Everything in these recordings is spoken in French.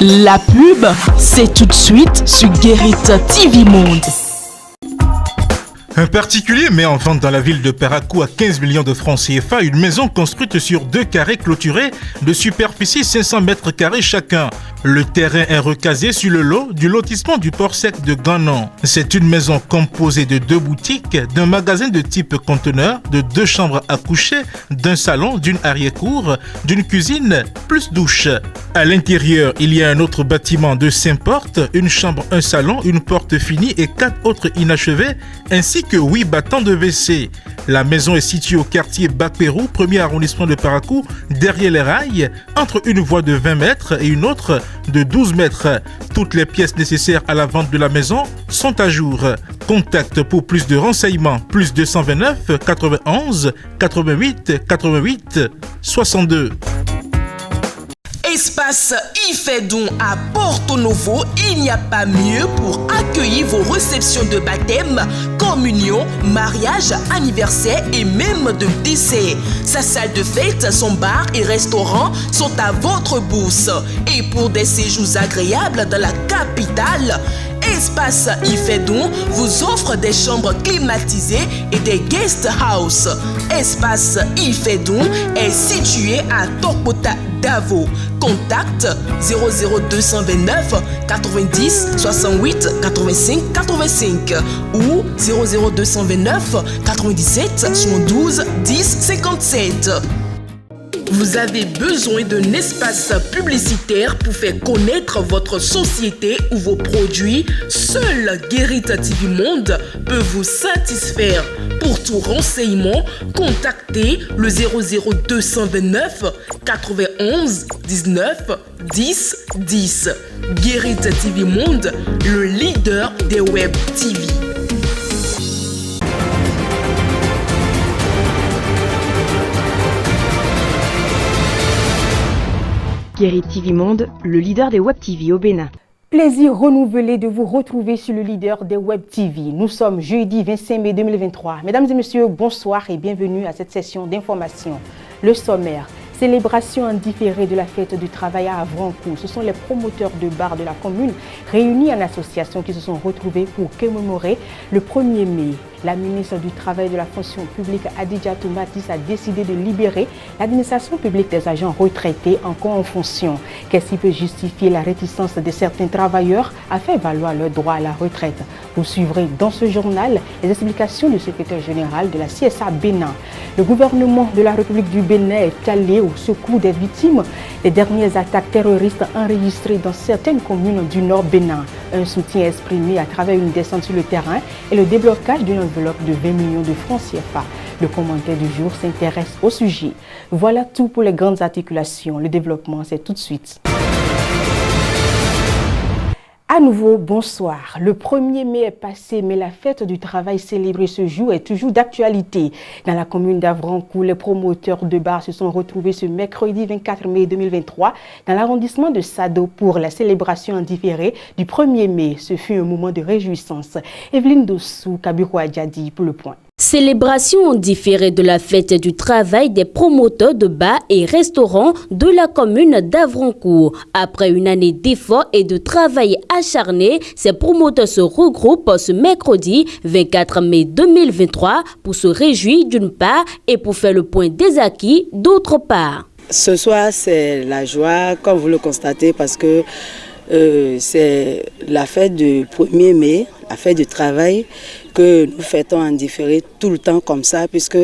La pub, c'est tout de suite sur Guérit TV Monde. Un particulier met en vente dans la ville de Parakou à 15 millions de francs CFA une maison construite sur 2 carrés clôturés de superficie 500 mètres carrés chacun. Le terrain est recasé sur le lot du lotissement du port sec de Ganon. C'est une maison composée de 2 boutiques, d'un magasin de type conteneur, de 2 chambres à coucher, d'un salon, d'une arrière-cour, d'une cuisine, plus douche. À l'intérieur, il y a un autre bâtiment de 5 portes, une chambre, un salon, une porte finie et 4 autres inachevés, ainsi que 8 battants de WC. La maison est située au quartier Bac-Pérou, 1er arrondissement de Parakou, derrière les rails, entre une voie de 20 mètres et une autre de 12 mètres. Toutes les pièces nécessaires à la vente de la maison sont à jour. Contact pour plus de renseignements, plus 229 91 88 88 62. Espace Ifedon à Porto Novo, il n'y a pas mieux pour accueillir vos réceptions de baptême, communion, mariage, anniversaire et même de décès. Sa salle de fête, son bar et restaurant sont à votre bourse. Et pour des séjours agréables dans la capitale, Espace Ifedon vous offre des chambres climatisées et des guest house. Espace Ifedon est situé à Tokota Davo. Contact 00229 90 68 85 85 ou 00229 97 72 10 57. Vous avez besoin d'un espace publicitaire pour faire connaître votre société ou vos produits? Seul Guérit TV Monde peut vous satisfaire. Pour tout renseignement, contactez le 00229 91 19 10 10. Guérit TV Monde, le leader des web TV. Guérit TV Monde, le leader des Web TV au Bénin. Plaisir renouvelé de vous retrouver sur le leader des Web TV. Nous sommes jeudi 25 mai 2023. Mesdames et messieurs, bonsoir et bienvenue à cette session d'information. Le sommaire. Célébration en différé de la fête du travail à Avrancourt. Ce sont les promoteurs de bars de la commune réunis en association qui se sont retrouvés pour commémorer le 1er mai. La ministre du Travail et de la fonction publique Adidja Toumatis a décidé de libérer l'administration publique des agents retraités encore en fonction. Qu'est-ce qui peut justifier la réticence de certains travailleurs à faire valoir leur droit à la retraite? Vous suivrez dans ce journal les explications du secrétaire général de la CSA Bénin. Le gouvernement de la République du Bénin est allé au secours des victimes des dernières attaques terroristes enregistrées dans certaines communes du Nord Bénin. Un soutien exprimé à travers une descente sur le terrain et le déblocage d'une enveloppe de 20 millions de francs CFA. Le commentaire du jour s'intéresse au sujet. Voilà tout pour les grandes articulations. Le développement, c'est tout de suite. À nouveau, bonsoir. Le 1er mai est passé, mais la fête du travail célébrée ce jour est toujours d'actualité. Dans la commune d'Avrancourt, les promoteurs de bars se sont retrouvés ce mercredi 24 mai 2023 dans l'arrondissement de Sado pour la célébration en différé du 1er mai. Ce fut un moment de réjouissance. Evelyne Dossou, Kabiro Adjadi pour le point. Célébration différée de la fête du travail des promoteurs de bars et restaurants de la commune d'Avrancourt. Après une année d'efforts et de travail acharné, ces promoteurs se regroupent ce mercredi 24 mai 2023 pour se réjouir d'une part et pour faire le point des acquis d'autre part. Ce soir, c'est la joie, comme vous le constatez, parce que c'est la fête du 1er mai, la fête du travail, que nous fêtons en différé tout le temps comme ça, puisque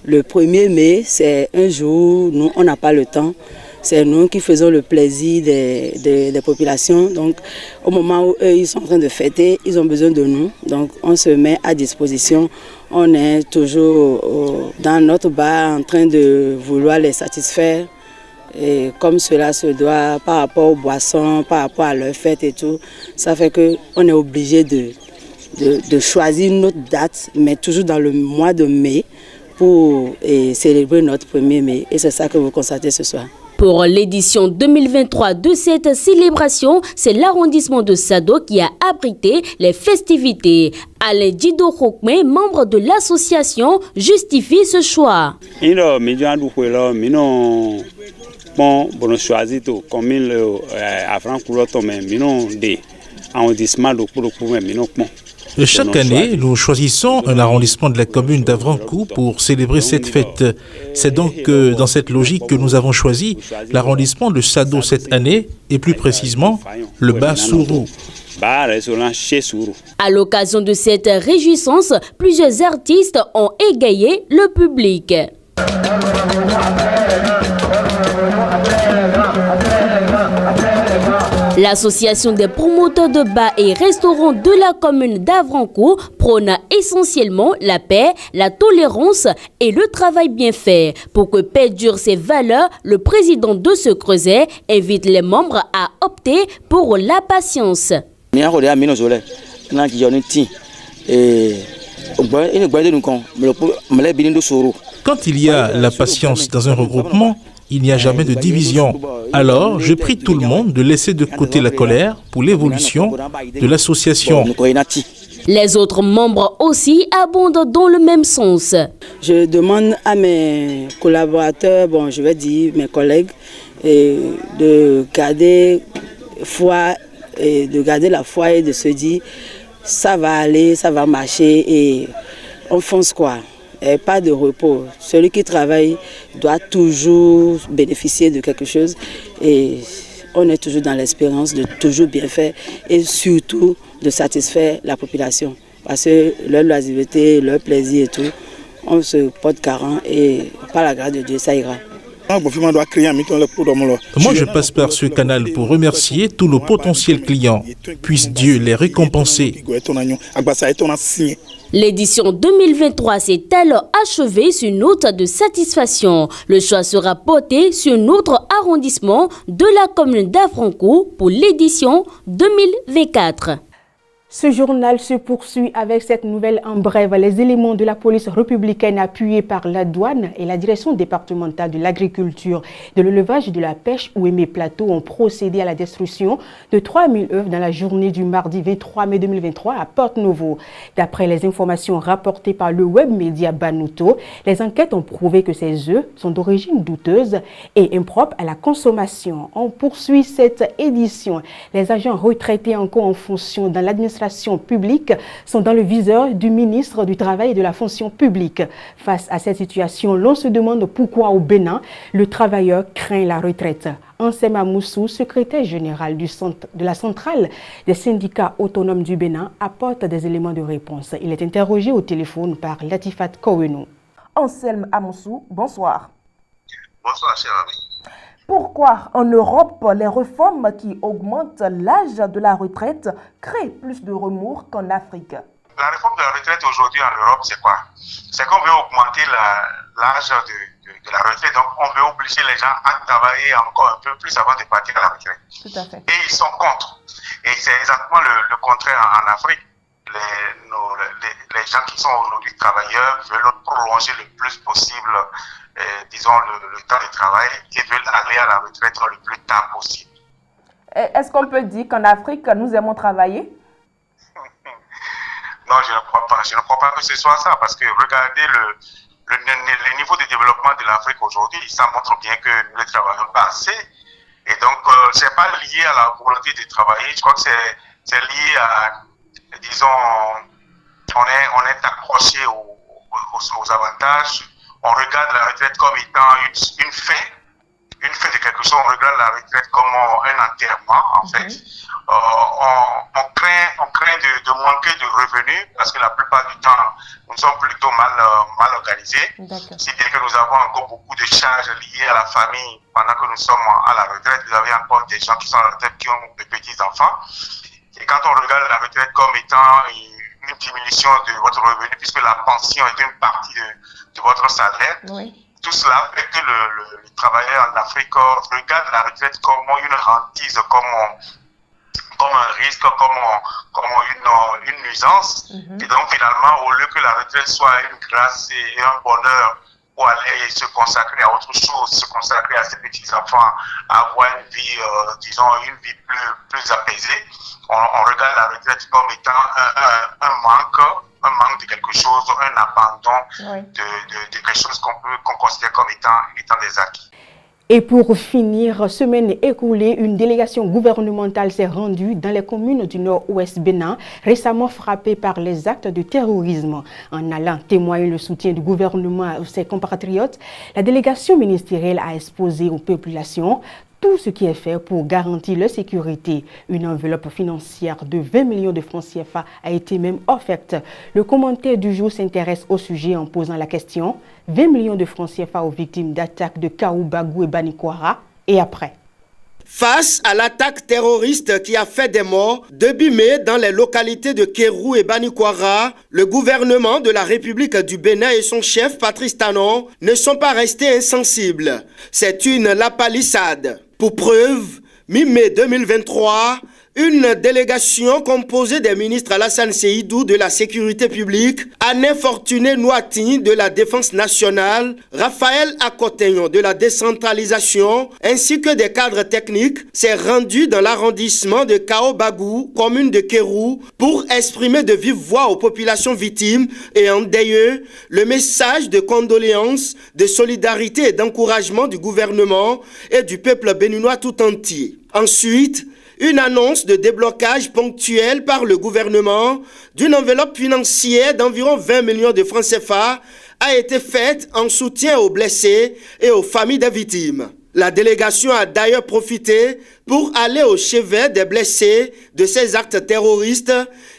le 1er mai, c'est un jour, nous, on n'a pas le temps. C'est nous qui faisons le plaisir des populations. Donc, au moment où eux, ils sont en train de fêter, ils ont besoin de nous. Donc, on se met à disposition. On est toujours dans notre bar en train de vouloir les satisfaire. Et comme cela se doit par rapport aux boissons, par rapport à leur fête et tout, ça fait qu'on est obligé de choisir notre date, mais toujours dans le mois de mai pour célébrer notre 1er mai. Et c'est ça que vous constatez ce soir. Pour l'édition 2023 de cette célébration, c'est l'arrondissement de Sado qui a abrité les festivités. Alain Dido Rokme, membre de l'association, justifie ce choix. pont bon choisi to commune avant couleur to mais minon de arrondissement de pour minon pont. Chaque année, nous choisissons un arrondissement de la commune d'Avrancourt pour célébrer cette fête. C'est donc dans cette logique que nous avons choisi l'arrondissement de Sado cette année, et plus précisément le Bas-Sourou. À l'occasion de cette réjouissance, plusieurs artistes ont égayé le public. L'association des promoteurs de bars et restaurants de la commune d'Avrancourt prône essentiellement la paix, la tolérance et le travail bien fait. Pour que perdurent ces valeurs, le président de ce creuset invite les membres à opter pour la patience. Quand il y a la patience dans un regroupement, il n'y a jamais de division. Alors, je prie tout le monde de laisser de côté la colère pour l'évolution de l'association. Les autres membres aussi abondent dans le même sens. Je demande à mes collaborateurs, je vais dire mes collègues, de garder foi, de garder la foi et de se dire ça va aller, ça va marcher et on fonce quoi. Et pas de repos. Celui qui travaille doit toujours bénéficier de quelque chose et on est toujours dans l'espérance de toujours bien faire et surtout de satisfaire la population. Parce que leur loisiveté, leur plaisir et tout, on se porte garant et par la grâce de Dieu, ça ira. Moi, je passe par ce canal pour remercier tous nos potentiels clients. Puisse Dieu les récompenser. L'édition 2023 s'est alors achevée sur une note de satisfaction. Le choix sera porté sur notre arrondissement de la commune d'Avrancourt pour l'édition 2024. Ce journal se poursuit avec cette nouvelle en bref. Les éléments de la police républicaine appuyés par la douane et la direction départementale de l'agriculture, de l'élevage et de la pêche Ouémé Plateau ont procédé à la destruction de 3000 œufs dans la journée du mardi 23 mai 2023 à Porte-Novo. D'après les informations rapportées par le web média Banuto, les enquêtes ont prouvé que ces œufs sont d'origine douteuse et impropres à la consommation. On poursuit cette édition. Les agents retraités encore en fonction dans l'administration publique sont dans le viseur du ministre du Travail et de la fonction publique. Face à cette situation, l'on se demande pourquoi au Bénin, le travailleur craint la retraite. Ansema Moussou, secrétaire général de la centrale des syndicats autonomes du Bénin, apporte des éléments de réponse. Il est interrogé au téléphone par Latifat Kowenu. Anselme Amoussou, bonsoir. Bonsoir, cher ami. Pourquoi en Europe, les réformes qui augmentent l'âge de la retraite créent plus de remords qu'en Afrique? La réforme de la retraite aujourd'hui en Europe, c'est quoi? C'est qu'on veut augmenter l'âge de la retraite. Donc, on veut obliger les gens à travailler encore un peu plus avant de partir à la retraite. Tout à fait. Et ils sont contre. Et c'est exactement le contraire en Afrique. Les gens qui sont aujourd'hui travailleurs veulent prolonger le plus possible disons, le temps de travail et veulent aller à la retraite le plus tard possible. Est-ce qu'on peut dire qu'en Afrique, nous aimons travailler? Non, je ne crois pas. Je ne crois pas que ce soit ça parce que regardez le niveau de développement de l'Afrique aujourd'hui, ça montre bien que nous ne travaillons pas assez. Et donc, ce n'est pas lié à la volonté de travailler. Je crois que c'est lié à, disons, on est accroché aux avantages. On regarde la retraite comme étant une fin de quelque chose. On regarde la retraite comme un enterrement, en fait. On craint de manquer de revenus parce que la plupart du temps, nous sommes plutôt mal organisés. Si bien que nous avons encore beaucoup de charges liées à la famille pendant que nous sommes à la retraite. Vous avez encore des gens qui sont à la retraite qui ont de petits-enfants. Et quand on regarde la retraite comme étant une diminution de votre revenu, puisque la pension est une partie de votre salaire, tout cela fait que le travailleur en Afrique regarde la retraite comme une hantise, comme un risque, comme une nuisance. Et donc finalement, au lieu que la retraite soit une grâce et un bonheur pour aller se consacrer à autre chose, se consacrer à ses petits-enfants, avoir une vie, disons, une vie plus apaisée, on regarde la retraite comme étant un manque de quelque chose, un abandon de quelque chose qu'on considère comme étant des acquis. Et pour finir, semaine écoulée, une délégation gouvernementale s'est rendue dans les communes du nord-ouest Bénin, récemment frappées par les actes de terrorisme. En allant témoigner le soutien du gouvernement à ses compatriotes, la délégation ministérielle a exposé aux populations tout ce qui est fait pour garantir leur sécurité. Une enveloppe financière de 20 millions de francs CFA a été même offerte. Le commentaire du jour s'intéresse au sujet en posant la question 20 millions de francs CFA aux victimes d'attaques de Kaou-Bagou et Banikwara et après. Face à l'attaque terroriste qui a fait des morts début mai dans les localités de Kérou et Banikwara, le gouvernement de la République du Bénin et son chef Patrice Talon ne sont pas restés insensibles. C'est une lapalissade. Pour preuve, mi-mai 2023, une délégation composée des ministres Alassane Seydou de la Sécurité publique, Anne Fortuné Nouati de la Défense nationale, Raphaël Akoteignon de la décentralisation, ainsi que des cadres techniques, s'est rendue dans l'arrondissement de Kaou-Bagou, commune de Kérou, pour exprimer de vive voix aux populations victimes et endeuillées le message de condoléances, de solidarité et d'encouragement du gouvernement et du peuple béninois tout entier. Ensuite, une annonce de déblocage ponctuel par le gouvernement d'une enveloppe financière d'environ 20 millions de francs CFA a été faite en soutien aux blessés et aux familles des victimes. La délégation a d'ailleurs profité pour aller au chevet des blessés de ces actes terroristes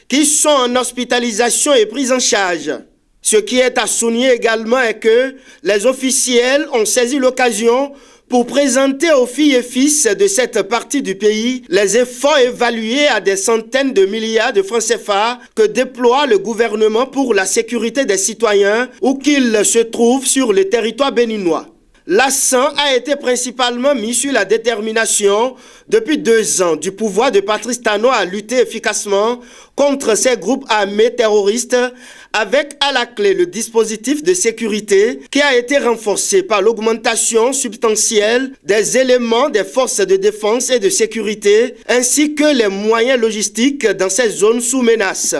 qui sont en hospitalisation et pris en charge. Ce qui est à souligner également est que les officiels ont saisi l'occasion pour présenter aux filles et fils de cette partie du pays les efforts évalués à des centaines de milliards de francs CFA que déploie le gouvernement pour la sécurité des citoyens où qu'ils se trouvent sur le territoire béninois. L'accent a été principalement mis sur la détermination depuis 2 ans du pouvoir de Patrice Talon à lutter efficacement contre ces groupes armés terroristes avec à la clé le dispositif de sécurité qui a été renforcé par l'augmentation substantielle des éléments des forces de défense et de sécurité ainsi que les moyens logistiques dans ces zones sous menace.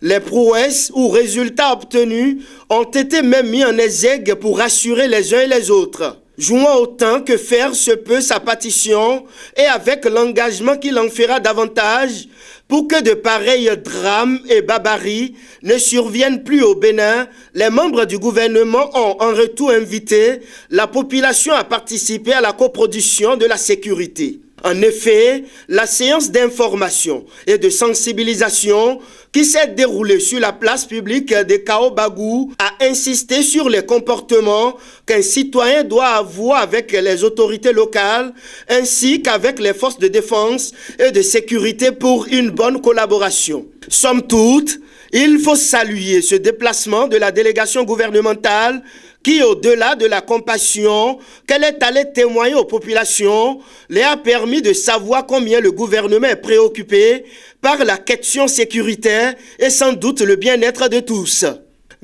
Les prouesses ou résultats obtenus ont été même mis en exergue pour rassurer les uns et les autres. Jouant autant que faire se peut sa partition et avec l'engagement qu'il en fera davantage pour que de pareils drames et barbaries ne surviennent plus au Bénin, les membres du gouvernement ont en retour invité la population à participer à la coproduction de la sécurité. En effet, la séance d'information et de sensibilisation qui s'est déroulée sur la place publique de Kaou-Bagou a insisté sur les comportements qu'un citoyen doit avoir avec les autorités locales ainsi qu'avec les forces de défense et de sécurité pour une bonne collaboration. Somme toute, il faut saluer ce déplacement de la délégation gouvernementale qui, au-delà de la compassion qu'elle est allée témoigner aux populations, leur a permis de savoir combien le gouvernement est préoccupé par la question sécuritaire et sans doute le bien-être de tous.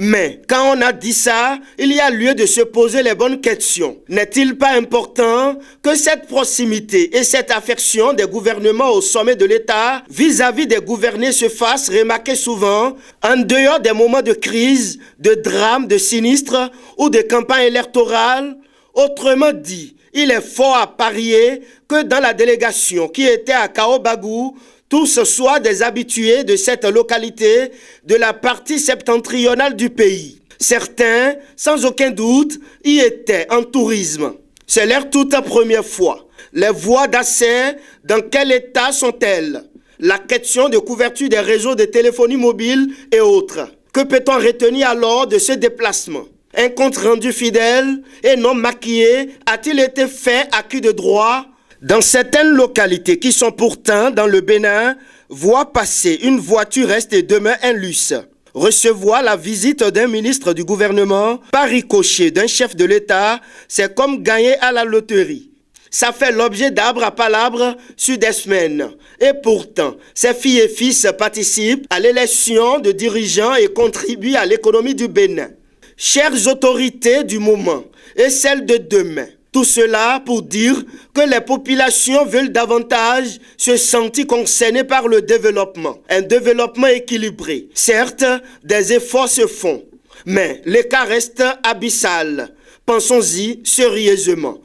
Mais quand on a dit ça, il y a lieu de se poser les bonnes questions. N'est-il pas important que cette proximité et cette affection des gouvernements au sommet de l'État vis-à-vis des gouvernés se fassent remarquer souvent en dehors des moments de crise, de drame, de sinistre ou de campagne électorale? Autrement dit, il est fort à parier que dans la délégation qui était à Kaou-Bagou, tous soient des habitués de cette localité de la partie septentrionale du pays. Certains, sans aucun doute, y étaient en tourisme. C'est leur toute première fois. Les voies d'accès, dans quel état sont-elles? La question de couverture des réseaux de téléphonie mobile et autres. Que peut-on retenir alors de ce déplacement? Un compte rendu fidèle et non maquillé a-t-il été fait à qui de droit? Dans certaines localités qui sont pourtant dans le Bénin, voir passer une voiture reste et demeure un luxe. Recevoir la visite d'un ministre du gouvernement par ricochet d'un chef de l'État, c'est comme gagner à la loterie. Ça fait l'objet d'arbre à palabre sur des semaines. Et pourtant, ces filles et fils participent à l'élection de dirigeants et contribuent à l'économie du Bénin. Chères autorités du moment et celles de demain, tout cela pour dire que les populations veulent davantage se sentir concernées par le développement. Un développement équilibré. Certes, des efforts se font, mais l'écart reste abyssal. Pensons-y sérieusement.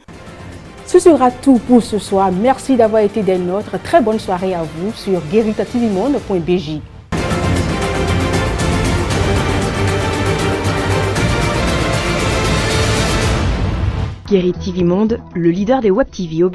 Ce sera tout pour ce soir. Merci d'avoir été des nôtres. Très bonne soirée à vous sur guerritatvmonde.bj. Guéri TV Monde, le leader des Web TV au Bénin.